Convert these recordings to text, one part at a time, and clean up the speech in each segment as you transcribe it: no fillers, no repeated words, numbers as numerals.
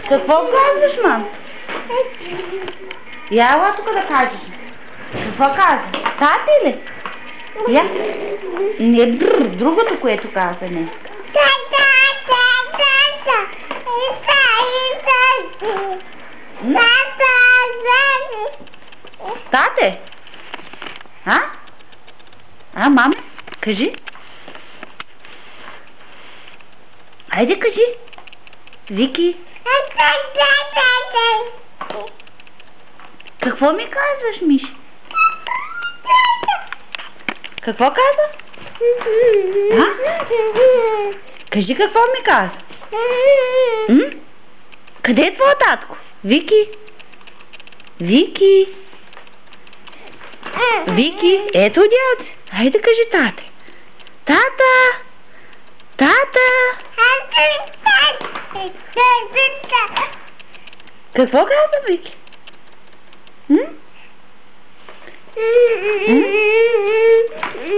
Какво казваш, мам? Я ела тук да кажеш. Какво казва? Тати ли? Я? Не, другото, което каза днес. Тате? Маме? Кажи. Айде кажи. Вики. Какво ми казваш, Миш? Какво каза? Кажи какво ми каза. Къде е твоя татко? Вики? Вики? Вики? Ето дядо. Хайде кажи тате. Тата! Тата! Какво каза Вики?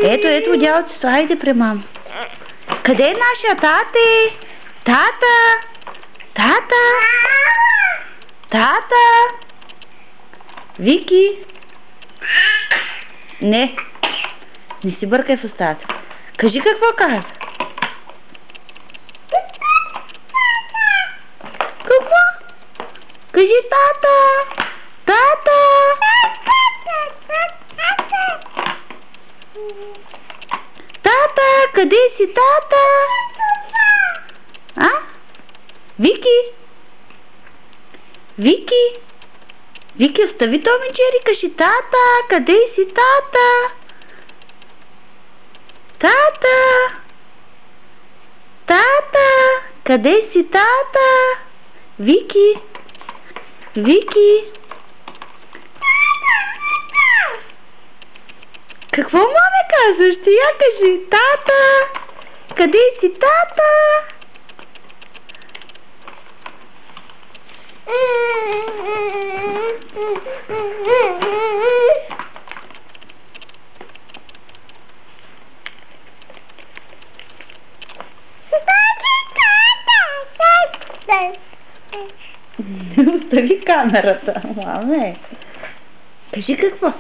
Ето дядото, хайде при мама. Къде е нашия тате? Тата! Тата! Тата! Вики! Не си бъркай в устата. Кажи какво каза. Какво? Кажи тата! Тата! Тата! Къде си, тата? Вики? Вики? Вики, остави Том и Джери, кажи тата! Къде си, тата? Тата! Тата! Къде си, тата? Вики? Вики? Какво, маме, казваш? Ти я кажи. Тата! Къде си, тата? Остави камерата, маме. Кажи какво?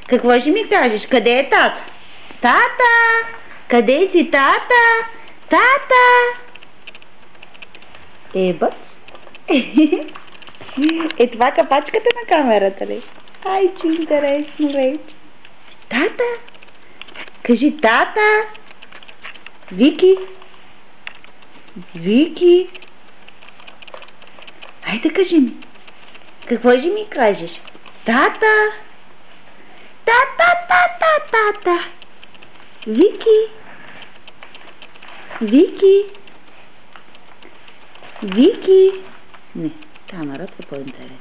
Какво ще ми кажеш? Къде е тата? Тата! Къде си, тата? Тата! Бъц? Е това капачката на камерата ли? Ай, че интересно вече. Тата! Кажи тата! Вики! Вики! Хайде кажи ми. Какво ще ми кажеш? Тата! Тата! Вики! Вики! Вики! Не, камерата е по-интересна.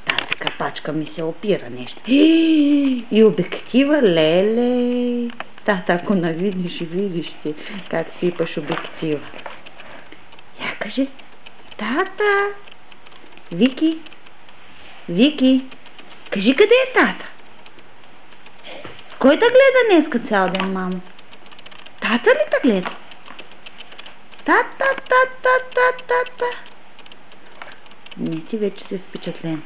Тази капачка ми се опира нещо. И обектива, леле! Тата, ако навидиш и видиш ти как сипаш обектива. Я кажи, тата! Вики! Вики! Кажи къде е тата? Кой те гледа днеска цял ден, мамо? Тата ли те гледа? Тата! Не, ти вече си впечатлен.